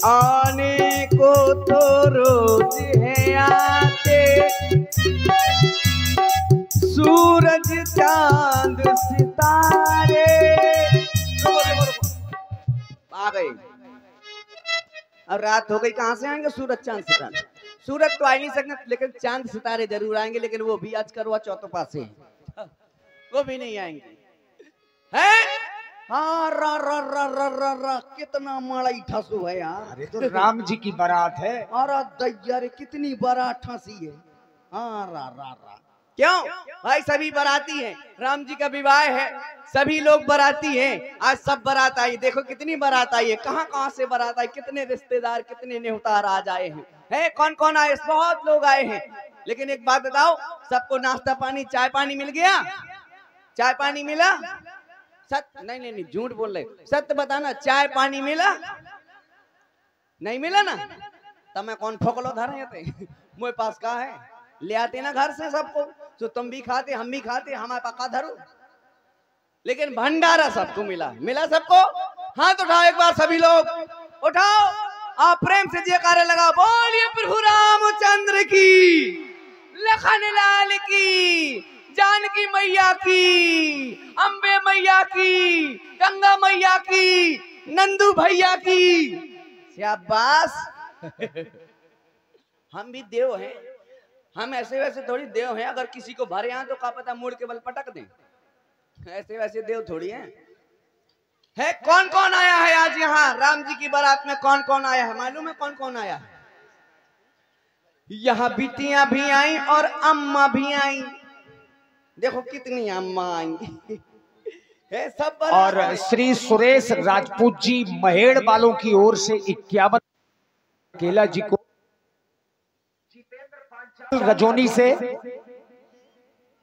आने को तो रोज है आते, सूरज चांद सितारे। आ गए, अब रात हो गई, कहां से आएंगे सूरज चांद सितारे? सूरज तो आ ही नहीं सकते, लेकिन चांद सितारे जरूर आएंगे, लेकिन वो भी आज करवा चौथ पासे वो भी नहीं आएंगे हैं? हाँ, रा रा रा रा रा रा कितना माड़ा ठसू है यार। अरे तो राम जी की बारात है। अरे दैया रे कितनी बारात ठसी है। हाँ, रा रा रा क्यों भाई? सभी बाराती हैं, राम जी का विवाह है, सभी लोग बाराती हैं। आज सब बारात आई, देखो कितनी बारात आई है, कहाँ कहाँ से बारात आई, कितने रिश्तेदार, कितने न्योतार आज आए हैं। है कौन कौन आए? बहुत लोग आए हैं। लेकिन एक बात बताओ, सबको नाश्ता पानी चाय पानी मिल गया? चाय पानी मिला? सत्य नहीं नहीं नहीं, झूठ बोल रहे, सत्य बताना, चाय पानी मिला? नहीं मिला ना? तब मैं कौन ठोकलो धरे थे मेरे पास कहा है, ले आते ना घर से सबको, तो तुम भी खाते हम भी खाते, हमारे पका धरो। लेकिन भंडारा सबको मिला, मिला सबको। हाथ उठाओ एक बार सभी लोग, उठाओ, आप प्रेम से जयकारे लगाओ, बोलिए प्रभु रामचंद्र की, लखन लाल की, जानकी मैया की, अम्बे मैया की, गंगा मैया की, नंदू भैया की। शाबाश हम भी देव हैं, हम ऐसे वैसे थोड़ी देव हैं, अगर किसी को भरे यहाँ तो क्या पता मुड़ के बल पटक दें, ऐसे वैसे देव थोड़ी हैं। है कौन कौन आया है आज यहाँ राम जी की बारात में? कौन कौन आया है मालूम है? कौन कौन आया है? यहाँ बिटियां भी आई और अम्मा भी आई, देखो कितनी अम्मा आई है सब। और श्री सुरेश राजपूत जी महेड़ वालों की ओर से 51 केला जी को, रजौनी से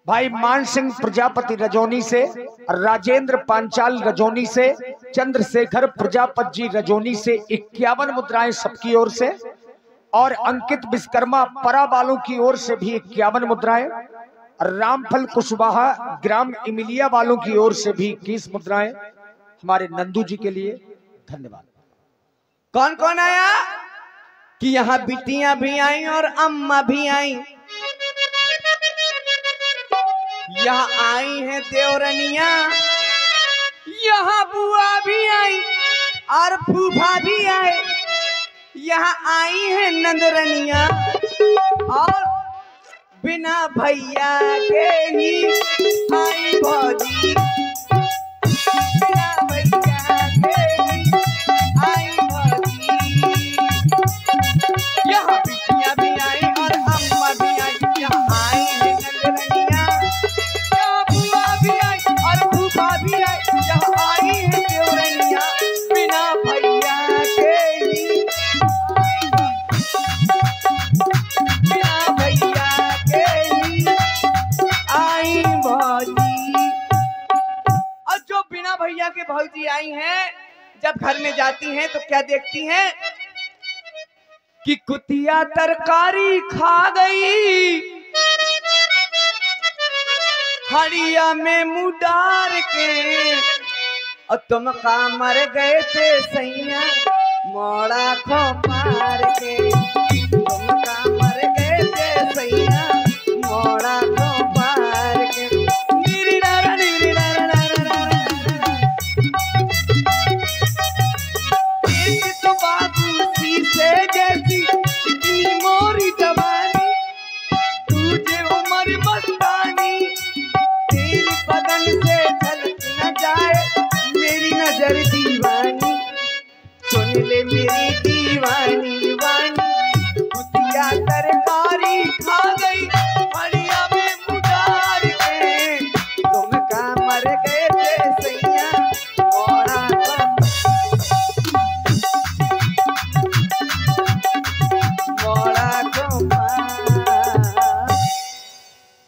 भाई मान सिंह प्रजापति रजौनी से, राजेंद्र पांचाल रजौनी से, चंद्रशेखर प्रजापति जी रजौनी से 51 मुद्राएं सबकी ओर से, और अंकित विश्वकर्मा परा वालों की ओर से भी 51 मुद्राएं, रामफल कुशवाहा ग्राम इमिलिया वालों की ओर से भी 21 मुद्राएं हमारे नंदू जी के लिए। धन्यवाद। कौन कौन आया? कि यहाँ बिटियां भी आई और अम्मा भी आई, यहाँ आई है देवरनिया, यहाँ बुआ भी आई और फूफा भी आए, यहाँ आई है नंदरनिया, और बिना भैया के ही आई भौजी, बिना भैया के ही आई भौजी। यहाँ बिटियां भी आई और अम्मा भी आई, यहाँ आई है नंदरनिया, यहाँ बुआ भी आई और फूफा भी आई, यहाँ आई है देवरनिया, बिना भैया के ही बिना भैया के ही आई भौजी। और जो बिना भैया के भौजी आई हैं, जब घर में जाती हैं तो क्या देखती हैं कि कुतिया तरकारी खा गई, हड़िया में मुँह डार के, और तुम का मर गए थे सैया मोड़ा खो पार के, तुम का मर गए थे सैया मोड़ा खो पार के। नीरी नारा नीरी नारा नारा नारा, एक तो बाबू शीशे जैसी चिकनी मोरी जवानी, तुझे उम्र मस्तानी, तेरे बदन से झलक न जाए मेरी नजर दीवानी, सुन ले मेरी दीवानी वानी, कुतिया तरकारी खा गई हड़िया में मुडार के, तुम का मर गए थे सैया मोड़ा को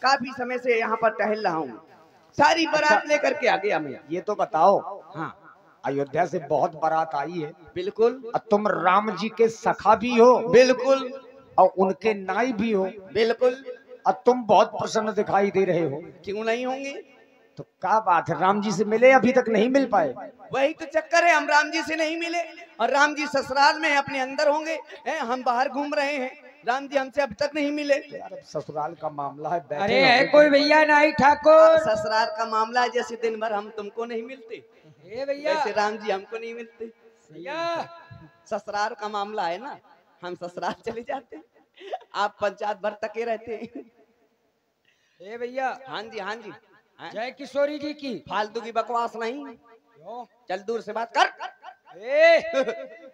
काफी समय से यहाँ पर टहल रहा हूँ, सारी बारात लेकर के आ गया मैं। ये तो बताओ, हाँ अयोध्या से बहुत बारात आई है। बिल्कुल। और तुम राम जी के सखा भी हो। बिल्कुल। और उनके नाई भी हो। बिल्कुल। और तुम बहुत प्रसन्न दिखाई दे रहे हो। क्यों नहीं होंगे? तो क्या बात है, राम जी से मिले? अभी तक नहीं मिल पाए। वही तो चक्कर है, हम राम जी से नहीं मिले। और राम जी ससुराल में अपने अंदर होंगे, हम बाहर घूम रहे हैं, राम जी हमसे अब तक नहीं मिले। यार अब ससुराल का मामला है, बैठे अरे है कोई भैया नहीं ठाकुर? ससुराल का मामला है, जैसे दिन भर हम तुमको नहीं मिलते, ए भैया, वैसे राम जी हमको नहीं मिलते। भैया ससुराल का मामला है ना, हम ससुराल चले जाते हैं, आप पंचायत भर तके रहते हैं। ए भैया, हाँ जी हाँ जी, जय किशोरी जी की। फालतू की बकवास नहीं, क्यों? चल दूर से बात कर।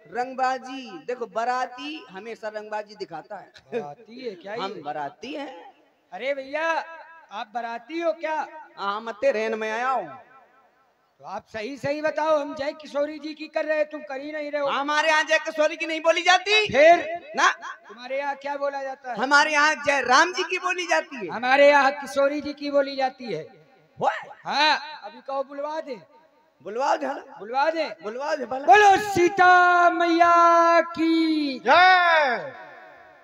रंगबाजी देखो, बराती हमेशा रंगबाजी दिखाता है। बराती है क्या हम ये? बराती हैं। अरे भैया, आप बराती हो क्या? हाँ, मैं तेरे में आया हूँ। तो आप सही सही बताओ, हम जय किशोरी जी की कर रहे हैं, तुम कर ही नहीं रहे हो। हमारे यहाँ जय किशोरी की नहीं बोली जाती फिर ना, तुम्हारे यहाँ क्या बोला जाता है? हमारे यहाँ जय राम जी की बोली जाती है। हमारे यहाँ किशोरी जी की बोली जाती है। वो हाँ, अभी कहो बुलवा दे, बुलवाओ झल, बुलवा दे। बुलवाओ झल भला। बोलो सीता मैया की जय।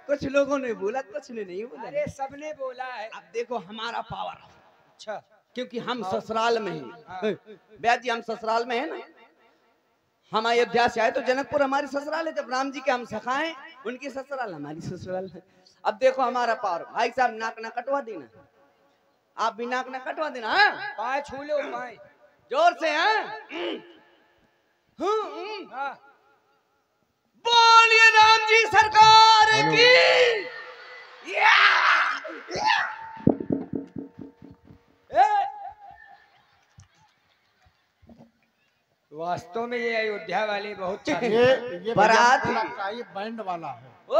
कुछ लोगों ने बोला, कुछ ने नहीं बोला। अरे सबने बोला है। अब देखो हमारा पावर, अच्छा, क्योंकि हम ससुराल में हैं। ब्याह जी हम ससुराल में हैं ना, हम अयोध्या से आए तो जनकपुर हमारी ससुराल है। जब राम जी के हम सखा हैं, उनकी ससुराल हमारी ससुराल है। अब देखो हमारा पावर, भाई साहब नाक ना कटवा देना, आप भी नाक ना कटवा देना। हाँ? पाए छू लो, पाए जोर से। हाँ? हाँ। बोलिए राम जी सरकार की। वास्तव में ये अयोध्या वाले बहुत चाहते हैं। ये बारात लगता है ये बैंड वाला है। ओ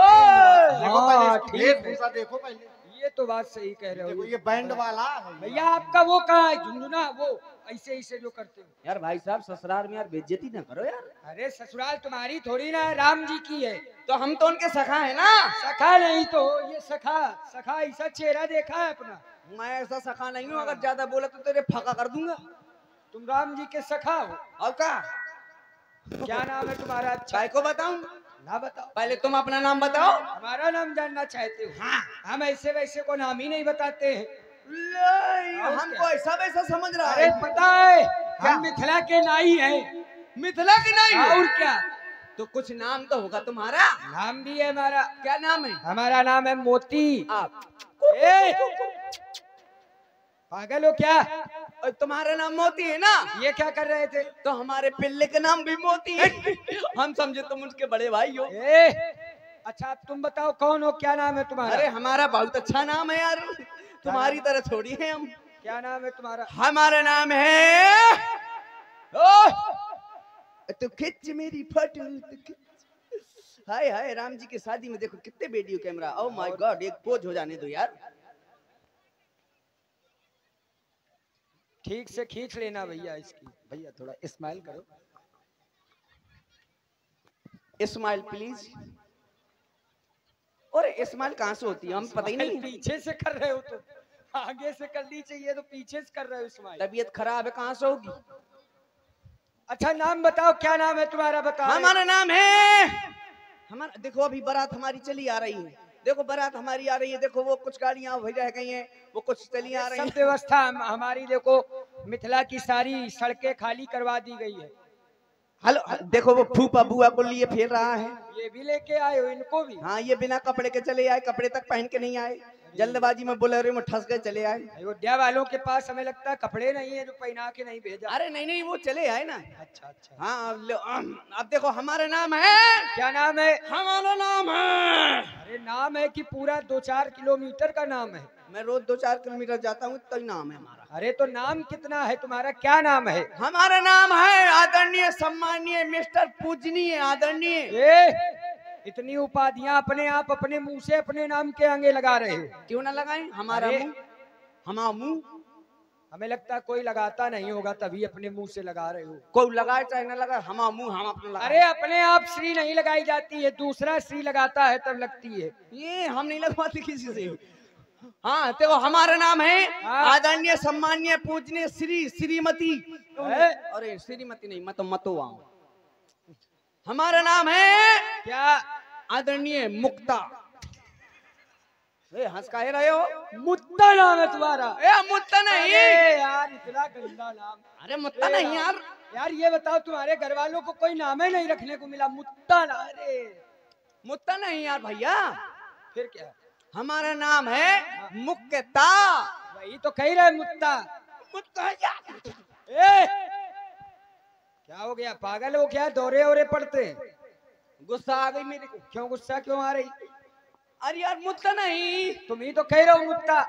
देखो पहले हाँ, इसकी ठीक है। वेशभूषा देखो पहले, ये तो बात सही कह रहे देखो हो ये बैंड वाला है। भैया। आपका वो कहाँ है झुंझुना, वो ऐसे ऐसे जो करते हो? यार भाई साहब ससुराल में यार बेइज्जती ना करो यार। अरे ससुराल तुम्हारी थोड़ी ना है, राम जी की है। तो हम तो उनके सखा है ना। सखा नहीं तो ये सखा, सखा ऐसा चेहरा देखा है अपना? मैं ऐसा सखा नहीं हूँ, अगर ज्यादा बोला तो तेरे फका कर दूंगा। तुम राम जी के सखा हो? और क्या क्या नाम है तुम्हारा? अच्छा काय को बताऊं? ना बताओ, पहले तुम अपना नाम बताओ। हमारा नाम जानना चाहते हो? हाँ। हम ऐसे वैसे को नाम ही नहीं बताते हैं। हमको ऐसा वैसा समझ रहा अरे है। पता है, हम मिथिला के नाई हैं। मिथिला की नहीं हो? और क्या? तो कुछ नाम तो होगा तुम्हारा। नाम भी है हमारा। क्या नाम है? हमारा नाम है मोती। आप पागल हो क्या? और तुम्हारा नाम मोती है ना। ये क्या कर रहे थे? तो हमारे पिल्ले के नाम भी मोती है। हम समझे तुम उसके बड़े भाई हो। अच्छा अब तुम बताओ कौन हो, क्या नाम है तुम्हारा? अरे हमारा बहुत अच्छा नाम है यार, तुम्हारी तरह थोड़ी है हम। क्या नाम है तुम्हारा? हमारा नाम है तो खिंच मेरी फोटो तो खिंच। हाय हाय, राम जी की शादी में देखो कितने video camera. Oh my God, एक पोज हो जाने दो यार। ठीक से खींच लेना भैया इसकी। भैया थोड़ा स्माइल करो। Smile please. और स्माइल कहाँ से होती है, हम पता ही नहीं। पीछे से कर रहे हो तो आगे से करनी चाहिए, तो पीछे से कर रहे हो स्माइल। तबीयत खराब है, कहाँ से होगी? अच्छा नाम बताओ, क्या नाम है तुम्हारा? बताओ। हमारा नाम है, हमारा देखो अभी बारात हमारी चली आ रही है। देखो बारात हमारी आ रही है, देखो वो कुछ गाड़ियां वही रह गई हैं, वो कुछ चली आ रही सब हैं। व्यवस्था हमारी देखो, मिथिला की सारी सड़कें खाली करवा दी गई है। हेलो, देखो वो फूफा बुआ को लिए फिर रहा है। ये भी लेके आए हो इनको भी? हाँ, ये बिना कपड़े के चले आए, कपड़े तक पहन के नहीं आए, जल्दबाजी में बोलेरो में ठस गए चले आए। अयोध्या वालों के पास हमें लगता है कपड़े नहीं है जो पहना के नहीं भेजा। अरे नहीं नहीं, वो चले आए ना। अच्छा अच्छा। हाँ अब देखो हमारा नाम है। क्या नाम है? हमारा नाम है, अरे नाम है कि पूरा 2-4 किलोमीटर का नाम है? मैं रोज 2-4 किलोमीटर जाता हूँ, तो नाम है हमारा। अरे तो नाम कितना है तुम्हारा, क्या नाम है? हमारा नाम है आदरणीय सम्मानीय मिस्टर पूजनीय आदरणीय। इतनी उपाधियां अपने आप अपने मुंह से अपने नाम के आगे लगा रहे हो। क्यों ना लगाएं? हमारा मुंह, हमारा मुंह। हमें लगता है कोई लगाता नहीं होगा, तभी अपने मुंह से लगा रहे हो। कोई लगाए चाहे ना लगाए, हमारा मुंह हम अपना लगाए। अरे अपने आप श्री नहीं लगाई जाती है, दूसरा श्री लगाता है तब लगती है। ये हम नहीं लगवाते किसी से। हाँ देखो हमारा नाम है आदरणीय सम्मानीय पूजनीय श्री श्रीमती। अरे श्रीमती नहीं, मत मतो आओ। हमारा नाम है क्या? आदरणीय मुक्ता। हंस काहे रहे हो? मुत्ता नाम है तुम्हारा? मुत्ता नहीं यार, इतना गंदा नाम। अरे मुत्ता नहीं यार, यार ये बताओ तुम्हारे घर वालों को कोई नाम ही नहीं रखने को मिला, मुत्ता ना? अरे मुत्ता नहीं यार भैया, फिर क्या? हमारा नाम है मुक्ता। वही तो कह रहे मुत्ता। मुत्ता यार। ए क्या हो गया, पागल हो क्या? दौरे ओरे पड़ते? गुस्सा आ गई मेरे को। क्यों गुस्सा क्यों आ रही? अरे यार मुत्ता नहीं। तुम ही तो कह रहे हो मुत्ता।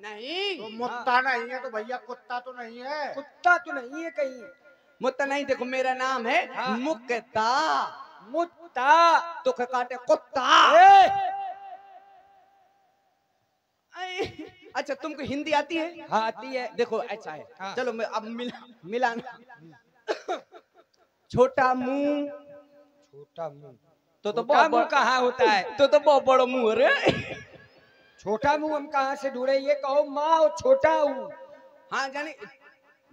नहीं तो मुत्ता नहीं है तो भैया कुत्ता तो नहीं है? कुत्ता तो नहीं है कहीं। मुत्ता नहीं, देखो मेरा नाम है हाँ। मुक्ता। मुत्ता तो काटे कुत्ता। अच्छा तुमको हिंदी आती है? हाँ आती है। देखो ऐसा है, हाँ। चलो मैं अब मिलाना। छोटा मुंह। छोटा मुंह तो छोटा मुंह कहाँ होता है? तो बहुत बड़ा मुंह रे। छोटा मुंह हम कहाँ से ढूंढे? ये कहो माँ और छोटा ऊ। हाँ जाने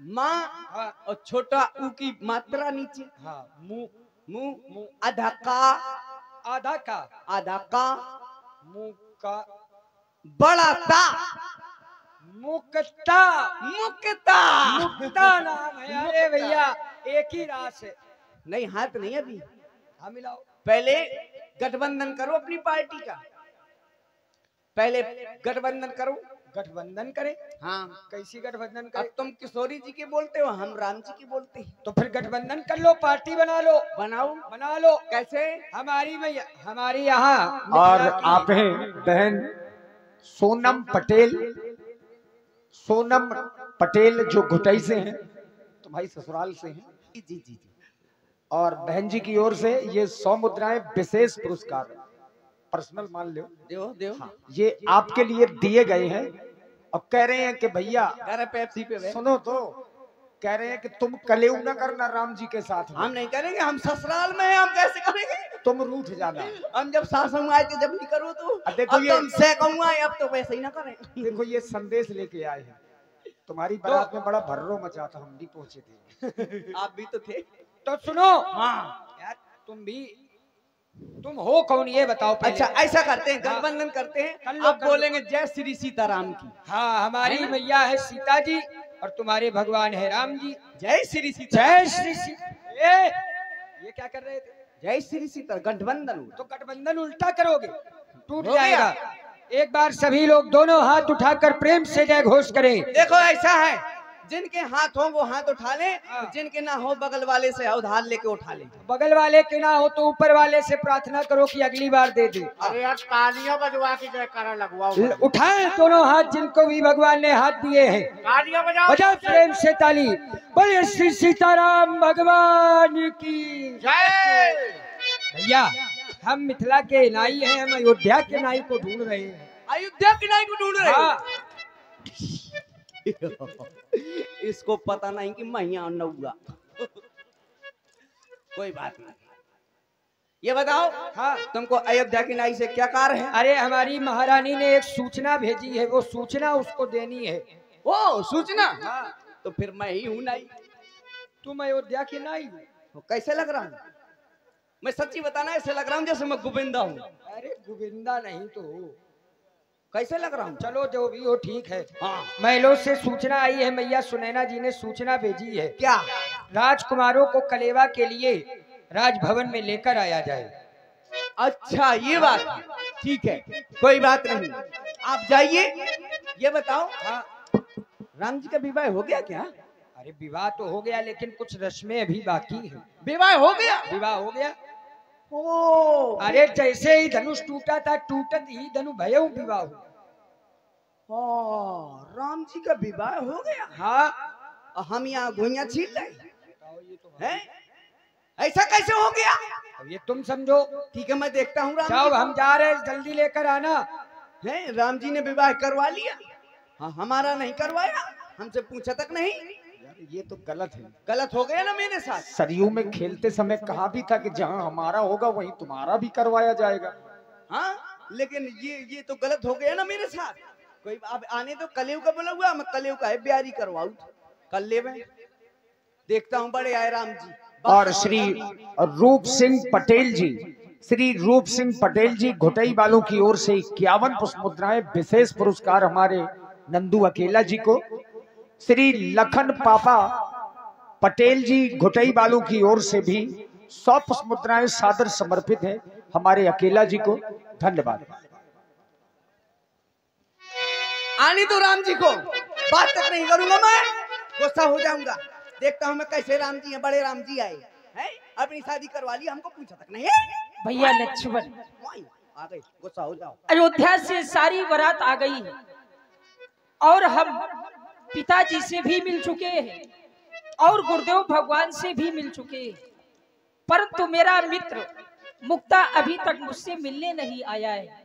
माँ हाँ और छोटा ऊ की मात्रा नीचे। हाँ। मुंह मुंह आधा का आधा का आधा का मुंह का बड़ा ता मुक्ता। मुक्ता। मुक्ता नाम है। अरे भैया एक ही रास है। नहीं हाथ नहीं अभी, हाँ मिलाओ। पहले गठबंधन करो अपनी पार्टी का। पहले गठबंधन करो। गठबंधन करे? हाँ कैसी गठबंधन अब करे? तुम किशोरी जी के बोलते हो, हम राम जी की बोलते हैं। तो फिर गठबंधन कर लो, पार्टी बना लो। बनाओ। बना लो। कैसे? हमारी मैया हमारी यहाँ और मिथिला की- आप हैं बहन सोनम पटेल। सोनम पटेल जो घुटई से हैं, तुम्हारी ससुराल से हैं। जी जी जी। और बहन जी की ओर से ये 100 मुद्राएं विशेष पुरस्कार पर्सनल मान लो। देव देव। हाँ, ये आपके लिए दिए गए हैं और कह रहे हैं कि भैया अरे पेप्सी पे वे। सुनो तो, कह रहे हैं कि तुम कलेऊ ना करना राम जी के साथ में। हम नहीं करेंगे, हम ससुराल में हैं, हम कैसे करेंगे? तुम रूठ जाना। हम जब सासू आए थे जब नहीं करो तो अब देखो अब ये- तो हम से कहूँगा, अब तो वैसे ही ना करें। देखो ये संदेश लेके आए हैं। तुम्हारी बारात में बड़ा भर्रो मचा था, हम नहीं पहुंचे थे। आप भी तो थे। तो सुनो हाँ यार, तुम हो कौन ये बताओ पहले। अच्छा ऐसा करते हैं, गठबंधन करते कर हैं। लो, आप कर लो। बोलेंगे जय श्री सीताराम की। हाँ हमारी है ना? मैया है सीता जी और तुम्हारे भगवान है राम जी। जय श्री सीता। जय श्री ये क्या कर रहे थे? जय श्री सीता गठबंधन हुआ। तो गठबंधन उल्टा करोगे, टूट हो गया। जाएगा। एक बार सभी लोग दोनों हाथ उठाकर प्रेम से जय घोष करें। देखो ऐसा है, जिनके हाथ हो वो हाथ उठा ले, हाँ। जिनके ना हो बगल वाले से उधार लेके उठा ले। बगल वाले के ना हो तो ऊपर वाले से प्रार्थना करो कि अगली बार दे दे। अरे यार तालियां बजवा के जयकारा लगवाओ। उठाएं दोनों हाथ जिनको भी भगवान ने हाथ दिए हैं, तालियां बजाओ। बजाओ प्रेम से ताली। बोलिए श्री सीताराम भगवान की जय। भैया हम मिथिला के नाई हैं, हम अयोध्या के नाई को ढूंढ रहे हैं। अयोध्या की नाई को ढूंढ रहे हो? हाँ इसको पता नहीं कि मैया नौआ। कोई बात नहीं। ये बताओ, हाँ। तुमको अयोध्या की नाई से क्या कार्य है? अरे हमारी महारानी ने एक सूचना भेजी है, वो सूचना उसको देनी है। ओ सूचना। हाँ। तो फिर मैं ही हूँ नाई। तुम अयोध्या की नाई हो? तो कैसे लग रहा हूँ? मैं सच्ची बताना, ऐसे लग रहा हूँ जैसे मैं गोविंदा हूँ। अरे गोविंदा नहीं तो हो। कैसे लग रहा हूँ? चलो जो भी हो ठीक है। हाँ। महलों से सूचना आई है, मैया सुनैना जी ने सूचना भेजी है, क्या? राजकुमारों को कलेवा के लिए राजभवन में लेकर आया जाए। अच्छा ये बात है। ठीक है, कोई बात नहीं, आप जाइए। ये बताओ, हाँ। राम जी का विवाह हो गया क्या? अरे विवाह तो हो गया लेकिन कुछ रस्में अभी बाकी है। विवाह हो गया? विवाह हो गया। ओ अरे जैसे ही धनुष टूटा था, टूटत ही धनु भयऊ विवाह हुआ। राम जी का विवाह हो गया। हाँ और हम यहाँ घुइयां छील रहे बताओ, ये तो हैं? ऐसा कैसे हो गया? अब ये तुम समझो। ठीक है, मैं देखता हूँ। राम जाओ जी हम जा रहे हैं, जल्दी लेकर आना। है, राम जी ने विवाह करवा लिया। हाँ, हमारा नहीं करवाया, हमसे पूछा तक नहीं। यार ये तो गलत है। गलत हो गया ना मेरे साथ। सरयू में खेलते समय कहा भी था कि जहां हमारा होगा वहीं तुम्हारा भी करवाया जाएगा। हाँ, लेकिन ये तो गलत हो गया ना मेरे साथ। कोई अब आने तो कलेव का बोला हुआ, मैं कलेव का है ब्यारी करवाऊ। कल ले मैं देखता हूँ। बड़े आए राम जी। और श्री रूप सिंह पटेल जी, श्री रूप सिंह पटेल जी घुटई वालों की ओर से 51 पुष्प मुद्राएं विशेष पुरस्कार हमारे नंदू अकेला जी को। श्री लखन पापा पटेल जी घुटई वालों की ओर से भी 100 पुष्प मुद्राएं सादर समर्पित है हमारे अकेला जी को। धन्यवाद। आने दो राम जी को, बात तक नहीं करूंगा मैं, गुस्सा हो जाऊंगा। देखता हूं मैं कैसे राम जी हैं, बड़े राम जी आए हैं, अपनी शादी करवा ली, हमको पूछा तक नहीं है। भैया लक्ष्मण आ गई, गुस्सा हो जाओ। अयोध्या से सारी बारात आ गई है और हम पिताजी से भी मिल चुके हैं और गुरुदेव भगवान से भी मिल चुके हैं, परंतु मेरा मित्र मुक्ता अभी तक मुझसे मिलने नहीं आया है।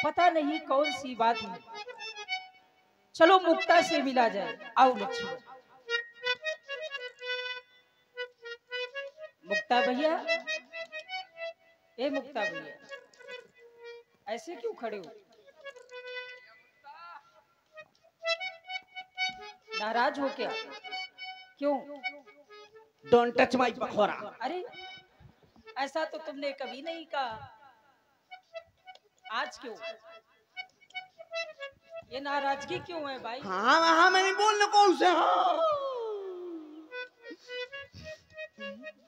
पता नहीं कौन सी बात है। चलो मुक्ता से मिला जाए। आओ लक्ष्मण। मुक्ता भैया, ए मुक्ता भैया, ऐसे क्यों खड़े हो? नाराज हो क्या? क्यों? Don't touch my pakora. अरे ऐसा तो तुमने कभी नहीं कहा, आज क्यों? ये नाराजगी क्यों है भाई? हाँ हाँ, मैं नहीं बोलना कौन से। हाँ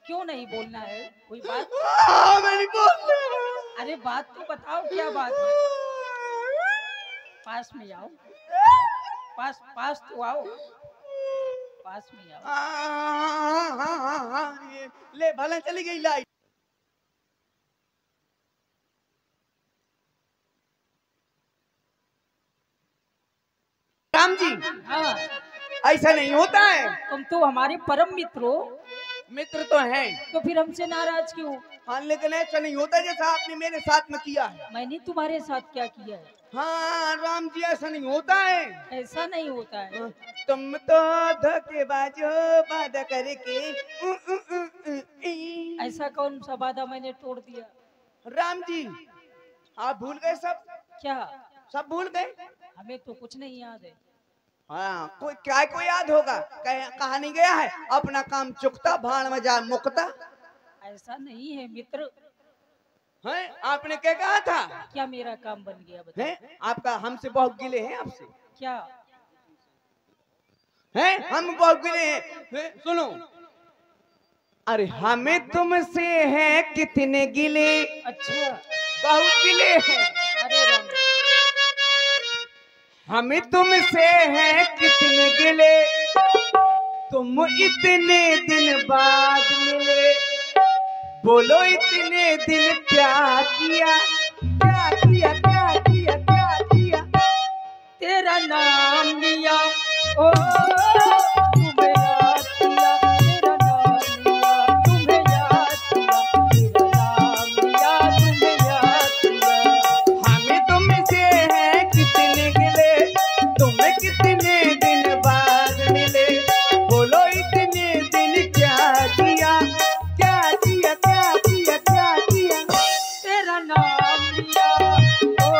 क्यों नहीं बोलना है? कोई बात? हाँ, मैं नहीं बोलना। अरे बात तो बताओ, क्या बात है? पास में आओ, पास तो आओ, पास में आओ। हाँ, ले भला चली गई लाइट। राम जी, हाँ, ऐसा नहीं होता है। तुम तो हमारे परम मित्र हो। मित्र तो हैं, तो फिर हमसे नाराज क्यों? हाँ, लेकिन ऐसा नहीं होता जैसा आपने मेरे साथ में किया है। मैंने तुम्हारे साथ क्या किया है? हाँ राम जी, ऐसा नहीं होता है। ऐसा नहीं होता है। तुम तो धोखेबाज हो, वादा करके। ऐसा कौन सा वादा मैंने तोड़ दिया? राम जी, आप भूल गए सब? क्या? सब भूल गए? हमें तो कुछ नहीं याद है। हाँ, कोई क्या को याद होगा? कहा नहीं गया है, अपना काम चुकता भाड़ में जा मुकता। ऐसा नहीं है मित्र। है, आपने क्या कहा था? क्या मेरा काम बन गया बताओ? है, आपका हमसे बहुत गिले हैं आपसे। क्या है? हम बहुत गिले हैं। सुनो, अरे हमें तुमसे है कितने गिले। अच्छा, बहुत गिले हैं। अरे राम, हमें तुमसे है कितने गिले, तुम इतने दिन बाद मिले। बोलो इतने दिन क्या किया, क्या किया, क्या किया, क्या किया। तेरा नाम लिया, ओ तुम्हें याद किया। तेरा नाम लिया, तुम्हें याद किया। तेरा नाम लिया, तुम्हें याद किया। हमें तुमसे है कितने गिले, तुम्हें कितने दिन बाद मिले। बोलो इतने दिन क्या किया, क्या किया, क्या किया, क्या किया। तेरा नाम लिया, ओ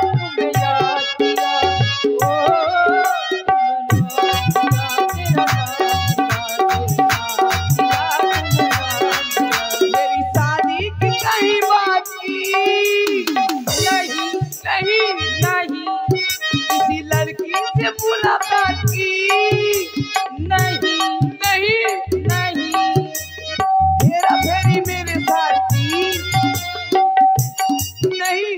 तुम्हें याद किया। ओ तुम्हें याद किया। मेरी शादी की कहीं बात की नहीं नहीं, नहीं किसी लड़की से मुलाकात की नहीं नहीं, नहीं हेरा फेरी मेरे साथ की नहीं।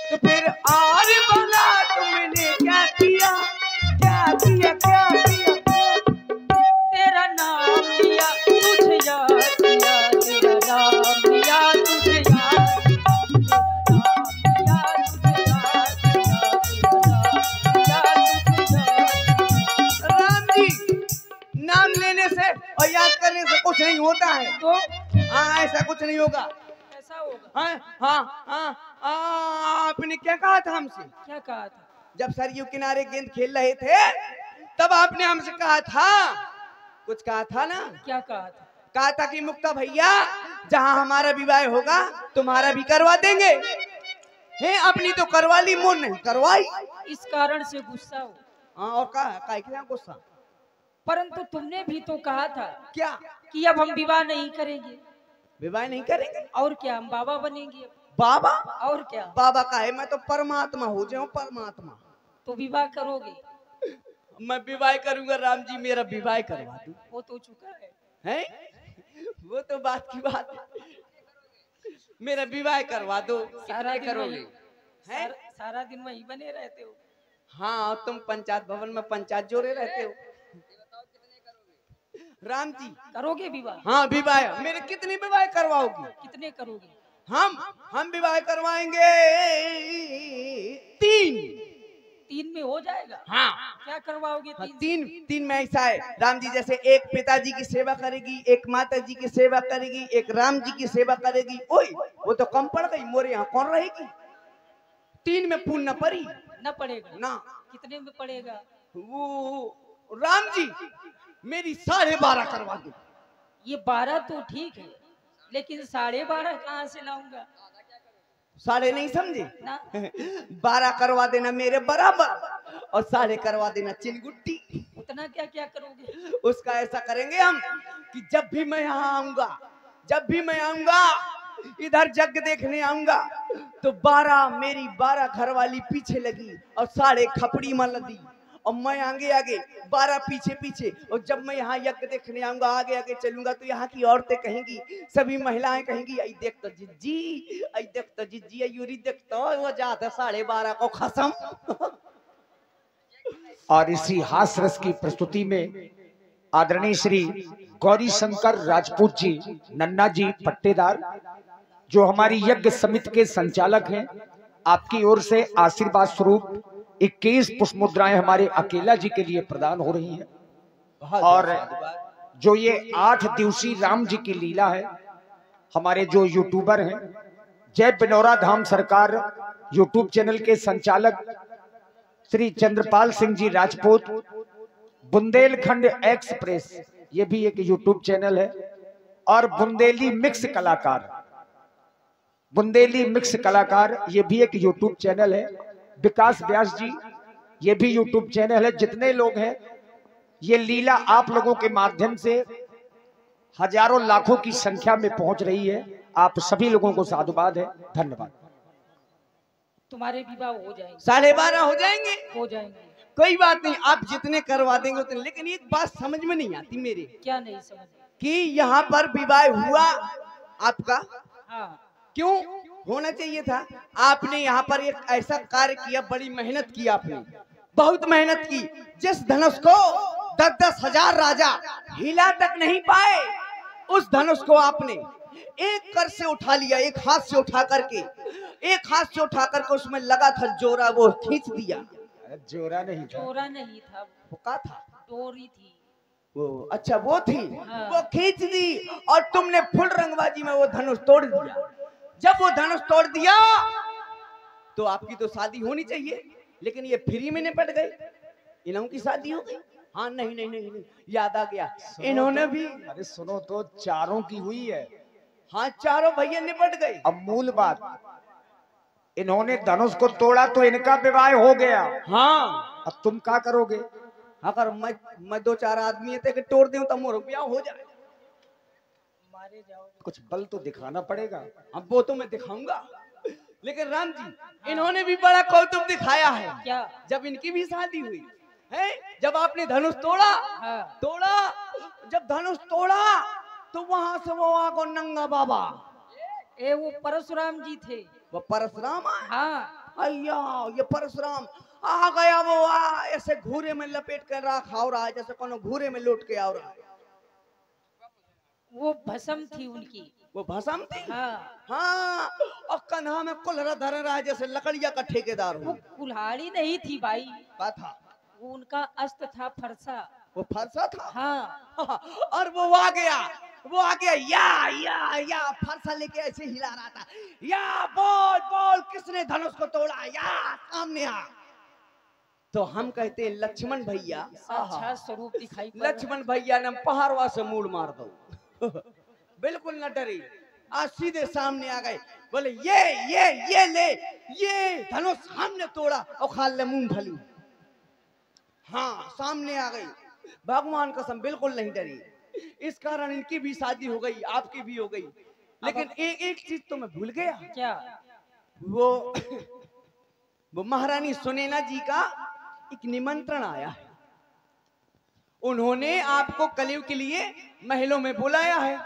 तो फिर और भला तुमने क्या किया, क्या किया, क्या किया। तेरा नाम लिया, तुझे याद किया। तेरा नाम लिया, तुझे याद किया। तेरा नाम लिया, तुझे याद किया। तेरा नाम लिया, तुझे याद किया। राम जी, नाम लेने से और याद करने से कुछ नहीं होता है। तो हाँ, ऐसा कुछ नहीं होगा। ऐसा होगा? हाँ हाँ हाँ, आपने क्या कहा था हमसे? क्या कहा था? जब सरयू किनारे गेंद खेल रहे थे तब आपने हमसे कहा था, कुछ कहा था ना? क्या कहा था? कहा था कि मुक्ता भैया, जहाँ हमारा विवाह होगा तुम्हारा भी करवा देंगे। है, अपनी तो करवा ली, मुन नहीं करवाई। इस कारण से गुस्सा हो? हाँ, और कहा क्या गुस्सा? परंतु तुमने भी तो कहा था क्या? कि अब हम विवाह नहीं करेंगे। विवाह नहीं करेंगे? और क्या, हम बाबा बनेंगे अब। बाबा? और क्या? बाबा का है, मैं तो परमात्मा हो जाऊं, परमात्मा। तो विवाह करोगे? मैं विवाह करूंगा राम जी, मेरा विवाह करवा दो। वो तो चुका है। हैं? वो तो बात की बात है, मेरा विवाह करवा दो। सारा कितने दिन करोगे? वही सारा दिन वही बने रहते हो। हाँ, तुम पंचायत भवन में पंचायत जोड़े रहते हो। राम जी करोगे विवाह? हाँ विवाह, मेरे कितने विवाह करवाओगी? कितने करोगे? हम विवाह करवाएंगे 3। 3 में हो जाएगा? हाँ क्या करवाओगे? हाँ, 3 तीन में ऐसा है राम जी, जैसे एक पिताजी की सेवा करेगी, एक माता जी की सेवा करेगी, एक राम जी की सेवा करेगी। ओए वो तो कम पड़ गई, मोरे यहाँ कौन रहेगी? 3 में पूर्ण न पड़ी न पड़ेगा ना। कितने में पड़ेगा? वो राम जी मेरी 12.5 करवा दो। ये 12 तो ठीक है, लेकिन 12.5 कहाँ से लाऊंगा? 12.5 नहीं समझे ना 12 करवा देना मेरे बराबर, और 12.5 करवा देना चिलगुट्टी। उतना क्या क्या करोगे? उसका ऐसा करेंगे हम कि जब भी मैं यहाँ आऊंगा, इधर जग देखने आऊंगा, तो 12 मेरी 12 घरवाली पीछे लगी और 12.5 खपड़ी में लदी, और मैं आगे आगे 12 पीछे पीछे। और जब मैं यहाँ यज्ञ देखने आऊंगा, आगे आगे चलूंगा, तो यहाँ की औरतें कहेंगी, सभी महिलाएं कहेंगी, आई देख तो जिज्जी, आई देख तो जिज्जी, यूरी देख तो वो जाता 12.5 को खसम। और इसी हास रस की प्रस्तुति में आदरणीय श्री गौरी शंकर राजपूत जी, नन्ना जी पट्टेदार, जो हमारी यज्ञ समिति के संचालक हैं, आपकी ओर से आशीर्वाद स्वरूप 21 पुष्प मुद्राएं हमारे अकेला जी के लिए प्रदान हो रही हैं। और जो ये 8 दिवसीय राम जी की लीला है, हमारे जो यूट्यूबर हैं, जय बिनौरा धाम सरकार यूट्यूब चैनल के संचालक श्री चंद्रपाल सिंह जी राजपूत, बुंदेलखंड एक्सप्रेस ये भी एक यूट्यूब चैनल है, और बुंदेली मिक्स कलाकार ये भी एक यूट्यूब चैनल है। विकास व्यास जी ये भी यूट्यूब चैनल है। जितने लोग हैं, ये लीला आप लोगों के माध्यम से हजारों लाखों की संख्या में पहुंच रही है। आप सभी लोगों को साधुवाद है, धन्यवाद। तुम्हारे विवाह हो जाएंगे? 12.5 हो जाएंगे। हो जाएंगे, कोई बात नहीं, आप जितने करवा देंगे उतने। लेकिन एक बात समझ में नहीं आती मेरे, क्या नहीं समझ? कि यहाँ पर विवाह हुआ आपका, हाँ क्यों होना चाहिए था? आपने यहाँ पर एक ऐसा कार्य किया, बड़ी मेहनत की आपने, बहुत मेहनत की। जिस धनुष को 10-10 हजार राजा हिला तक नहीं पाए, उस धनुष को आपने एक कर से उठा लिया, एक हाथ से उठा करके उसमें लगा था जोरा, वो खींच दिया। जोरा नहीं था, फुका था, डोरी थी वो। अच्छा वो थी। हाँ। वो खींच दी, और तुमने फुल रंगबाजी में वो धनुष तोड़ दिया। जब वो धनुष तोड़ दिया, तो आपकी तो शादी होनी चाहिए, लेकिन ये फ्री में निपट गई, इन्हों की शादी हो गई। हाँ नहीं, याद आ गया, इन्होंने भी। अरे सुनो तो, चारों की हुई है। हाँ, चारों भैया निपट गए। अब मूल बात, इन्होंने धनुष को तोड़ा तो इनका विवाह हो गया। हाँ, अब तुम क्या करोगे? अगर मैं 2-4 आदमी थे कि तोड़ दूं तो मोर ब्याह हो जाए। मारे जाओ, कुछ बल तो दिखाना पड़ेगा। अब वो तो मैं दिखाऊंगा, लेकिन राम जी इन्होंने भी बड़ा कौतुक दिखाया है। क्या? जब इनकी भी शादी हुई है, जब आपने धनुष तोड़ा, हाँ। जब धनुष तोड़ा, तो वहां से वो आ गो नंगा बाबा। वो परशुराम जी थे। वो परशुराम आए? हाँ, अय्या, ये परशुराम आ गया। वो ऐसे घूरे में लपेट कर रखा हो रहा है, जैसे कोनो घूरे में लौट के आ रहा है। वो भस्म थी उनकी। वो भस्म थी? हाँ। हाँ, और कन्हा में कुल्हड़ा धर रहा है, जैसे लकड़िया का ठेकेदार वो हो। कुल्हाड़ी नहीं थी भाई, क्या था? वो उनका अस्त्र था, फरसा। वो फरसा था। हाँ। और वो आ गया, या फरसा लेके ऐसे हिला रहा था। या बोल किसने धनुष को तोड़ा, या सामने आ। तो हम कहते हैं लक्ष्मण भैया, साक्षात स्वरूप दिखाई पड़ रहा है। लक्ष्मण भैया ने पहाड़वा से मूड़ मार दो। बिल्कुल न डरे, आज सीधे सामने आ गए, बोले ये ले, ये धनुष हमने तोड़ा और खा ले मूंगफली। हाँ, सामने आ गई, भगवान कसम बिल्कुल नहीं डरी। इस कारण इनकी भी शादी हो गई, आपकी भी हो गई। लेकिन एक चीज तो मैं भूल गया। क्या? वो महारानी सुनैना जी का एक निमंत्रण आया है। उन्होंने आपको कलयुग के लिए महलों में बुलाया है।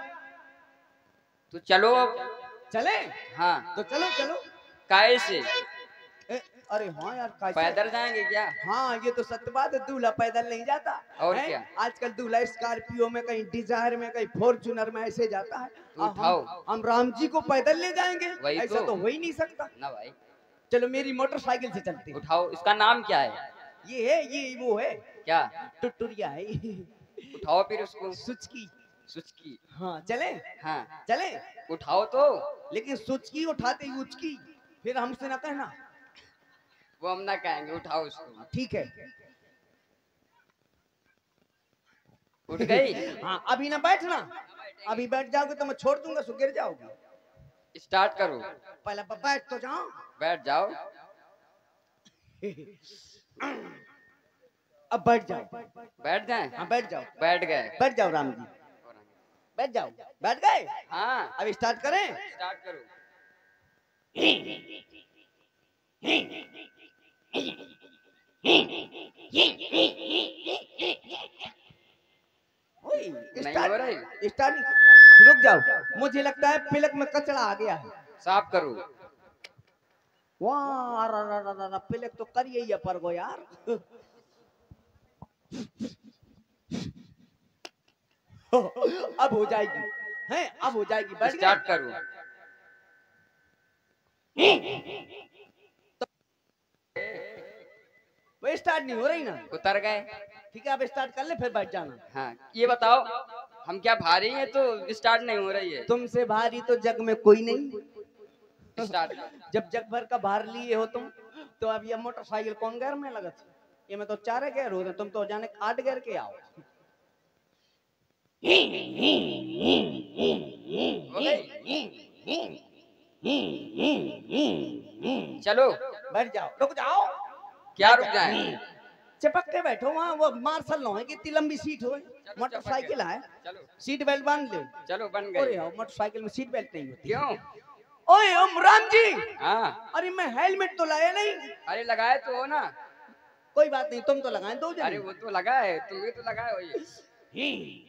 तो चलो अब। चले? हाँ। तो चलो चलो। काहे से? अरे हाँ यार, पैदल जाएंगे क्या? हाँ ये तो सत्य बात है, दूल्हा पैदल नहीं जाता। और है? क्या? आजकल दूल्हा स्कॉर्पियो में, कहीं डिजायर में, कहीं फॉर्च्यूनर में ऐसे जाता है। उठाओ। हम राम जी को पैदल ले जाएंगे? ऐसा तो हो ही नहीं सकता ना भाई। चलो मेरी मोटरसाइकिल से चलते हैं। उठाओ। इसका नाम क्या है? ये है, ये वो है क्या? टुटुरिया है। उठाओ फिर उसको। सुचकी। सुचकी। हाँ चले? हाँ चले। उठाओ तो। लेकिन सुचकी उठाते ही उचकी, फिर हमसे ना कहना। वो हम ना कहेंगे, उठाओ उसको। ठीक है। उठ गई? हाँ अभी ना बैठना, अभी बैठ जाओगे तो मैं छोड़ दूंगा, सो गिर जाओगे। स्टार्ट करो। पहले बैठ तो जाओ। बैठ जाओ। अब बैठ जाओ। बैठ जाए? हाँ बैठ जाओ। बैठ गए। बैठ जाओ राम जी, बैठ जाओ। बैठ गए? हाँ। अब स्टार्ट करें? स्टार्ट करो। नहीं हो रही। स्टार्ट। रुक जाओ, मुझे लगता है पिलक में कचरा आ गया है। साफ करो। वाह पिलक तो करिए ही पर गो यार। अब हो जाएगी, हैं? अब हो जाएगी। बैठ स्टार्ट करो। वो स्टार्ट नहीं हो रही ना। उतर गए। ठीक है, अब स्टार्ट कर ले, फिर बैठ जाना। हाँ ये बताओ, हम क्या भारी हैं तो स्टार्ट नहीं हो रही है? तुमसे भारी तो जग में कोई नहीं। स्टार्ट। जब जग भर का भार लिए हो तुम, तो अब ये मोटरसाइकिल कौन गेयर में लगत? ये में तो 4 गेयर हो रहे, तुम तो जाने 8 गेयर के आओ। चलो। बैठ जाओ। रुक जाओ। क्या रुक जाए? चिपक के बैठो वहाँ, वो मार्शल लो है कि इतनी लंबी सीट हो। मोटरसाइकिल है, चलो। सीट बेल्ट बांध ले। चलो बन अरे गए। मोटरसाइकिल में सीट बेल्ट नहीं होती। क्यों? ओए ओम राम जी। हाँ। अरे मैं हेलमेट तो लाया नहीं। अरे लगाए तो हो ना। कोई बात नहीं, तुम तो लगाए दो अरे वो तो लगा है, तुम्हें तो लगाए हो ये।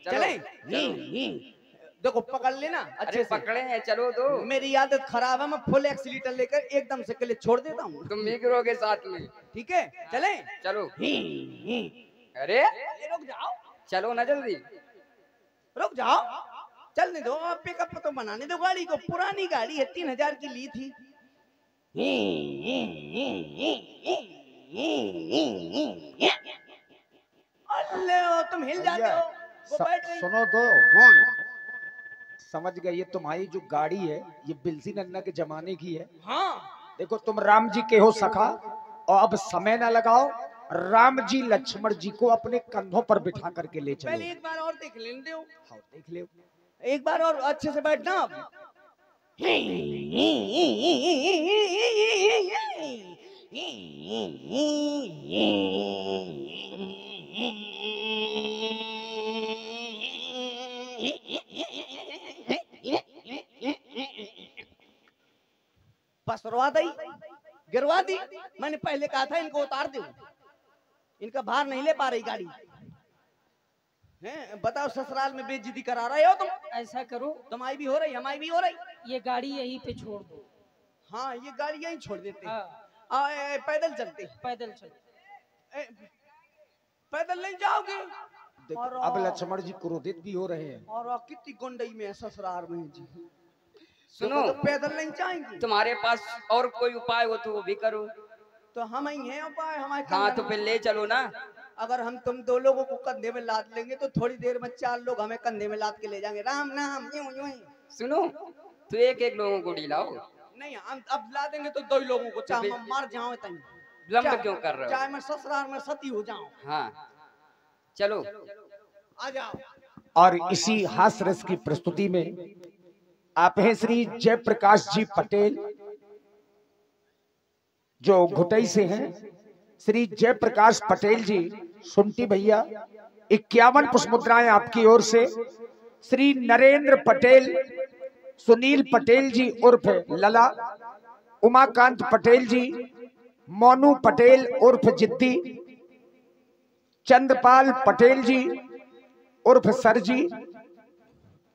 चले? चलो। देखो पकड़ लेना अरे अच्छे से। पकड़े हैं, चलो दो। मेरी आदत खराब है, मैं फुल एक्सीटर लेकर एकदम से कले छोड़ देता हूँ। तुम भी गिरोगे साथ में। ठीक है चले? चलो। अरे रुक जाओ। चलो ना जल्दी। रुक जाओ, चलने दो। पिकअप तो बनाने दो गाड़ी को, पुरानी गाड़ी है, 3000 की ली थी। अल्ले तुम हिल जाते हो। वो बैठ गई। सुनो तो, समझ गए, ये तुम्हारी जो गाड़ी है ये बिलसी नन्ना के जमाने की है। हाँ देखो तुम राम जी के हो सखा, और अब समय ना लगाओ, राम जी लक्ष्मण जी को अपने कंधों पर बिठा करके ले चलो। पहले एक बार और देख लेने दो। हाँ देख ले। एक बार और अच्छे से बैठना। अब पसरवा दी, गिरवा दी। मैंने पहले कहा था इनको उतार दो, इनका भार नहीं ले पा रही गाड़ी। हैं? बताओ ससुराल में बेइज्जती करा रहे हो तुम। ऐसा करो, तुम्हारी भी हो रही, हमारी भी हो रही। ये गाड़ी यहीं पे छोड़ दो। हाँ ये गाड़ी यहीं छोड़ देते हैं। हाँ, पैदल चलते। पैदल चल। पैदल नहीं जाओगे? देखो और अब लक्ष्मण जी क्रोधित भी हो रहे हैं। और कितनी गुंडई में है ससुराल में जी। सुनो, तो पैदल नहीं जाएंगे। तुम्हारे पास और कोई उपाय हो तो वो भी करो। तो हम ही हैं उपाय हमारे। हाँ तो फिर ले चलो ना। अगर हम तुम 2 लोगों को कंधे में लाद लेंगे तो थोड़ी देर में 4 लोग हमें कंधे में लाद के ले जाएंगे। राम नाम यूं यूं ही। सुनो, तो एक लोगों को ढिलाओ। नहीं हम अब ला देंगे तो 2 ही लोगों को, चाहे मैं मर जाऊं तभी। विलम्ब क्यों कर रहे हो? चाहे मैं ससुराल में सती हो जाऊं। हाँ चलो आ जाओ। और इसी हास्य रस की प्रस्तुति में आप हैं श्री जयप्रकाश जी पटेल, जो घुटई से हैं। श्री जयप्रकाश पटेल जी, सुंटी भैया 51 पुष्पमुद्राएं आपकी ओर से। श्री नरेंद्र पटेल, सुनील पटेल जी उर्फ लला, उमाकांत पटेल जी, मोनू पटेल उर्फ जिद्दी, चंद्रपाल पटेल जी उर्फ सर जी,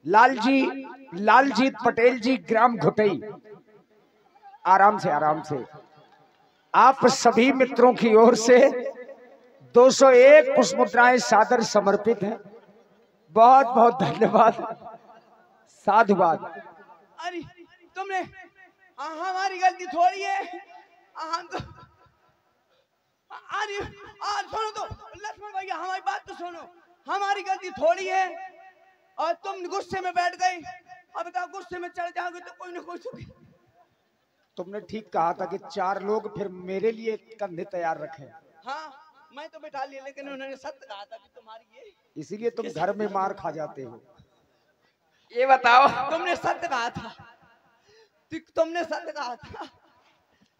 लालजीत पटेल जी ग्राम घुटई। आराम से आराम से। आप सभी मित्रों की ओर से 201 पुष्प मुद्राएं सादर समर्पित हैं। बहुत बहुत धन्यवाद, साधुवाद। अरे तुमने हमारी गलती थोड़ी है। हम तो अरे सुनो तो लक्ष्मण भैया, हमारी बात तो सुनो। हमारी गलती थोड़ी है और तुम गुस्से में बैठ गए। अब बताओ, गुस्से में चढ़ जाओगे तो कोई ना कोई सुखी। तुमने ठीक कहा था कि 4 लोग फिर मेरे लिए कंधे तैयार रखे। हाँ, मैं तो बैठा लिया, लेकिन उन्होंने सत्य कहा था कि तुम्हारी ये, इसीलिए तुम घर में मार खा जाते हो। ये बताओ, तुमने सत्य कहा था, तुमने सत्य कहा था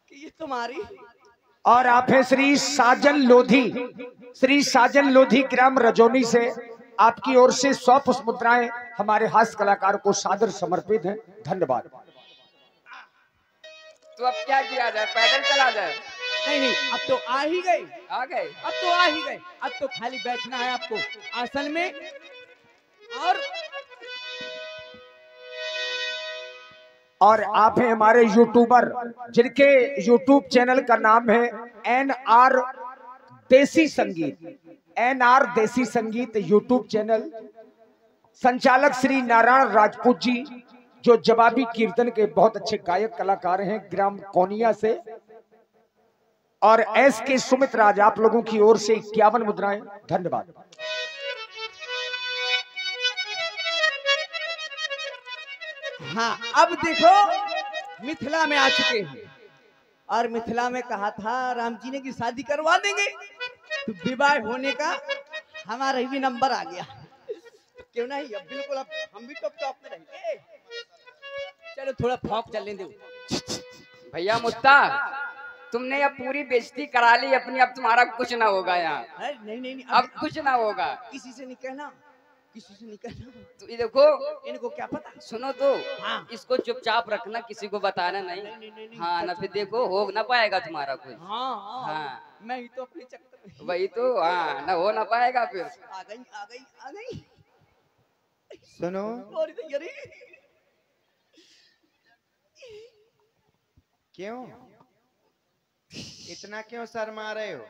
कि ये तुम्हारी। और आप हैं श्री साजन लोधी ग्राम रजौनी से। आपकी ओर से 100 पुष्प मुद्राएं हमारे हास्य कलाकार को सादर समर्पित हैं। धन्यवाद। तो अब क्या किया जाए? पैदल चला जाए? नहीं, अब तो आ ही गए। आ गए? अब तो आ ही गए। अब तो खाली बैठना है आपको आसन में। और आप हैं हमारे यूट्यूबर, जिनके यूट्यूब चैनल का नाम है NR देसी संगीत यूट्यूब चैनल। संचालक श्री नारायण राजपूत जी, जो जवाबी कीर्तन के बहुत अच्छे गायक कलाकार हैं, ग्राम कोनिया से। और SK सुमित राज, आप लोगों की ओर से 51 मुद्राएं। धन्यवाद। हाँ, अब देखो मिथिला में आ चुके हैं और मिथिला में कहा था राम जी ने कि शादी करवा देंगे, तो विवाह होने का हमारा भी नंबर आ गया। क्यों नहीं, अब बिल्कुल अब हम भी टॉप में रहेंगे। चलो थोड़ा फौक चलने दो। भैया मुत्ता, तुमने अब पूरी बेइज्जती करा ली अपनी। अब तुम्हारा कुछ ना होगा यहाँ। नहीं, अब कुछ ना होगा। किसी से नहीं कहना। तो ये देखो, इनको क्या पता। सुनो तो, हाँ। इसको चुपचाप रखना, किसी को बताना नहीं। हाँ ना, फिर देखो हो ना पाएगा तुम्हारा कुछ। हाँ, मैं ही तो अपने चक्कर में। वही तो, हाँ ना, हो ना पाएगा फिर। आ गई। सुनो, और तैयारी क्यों इतना क्यों शर्मा रहे हो?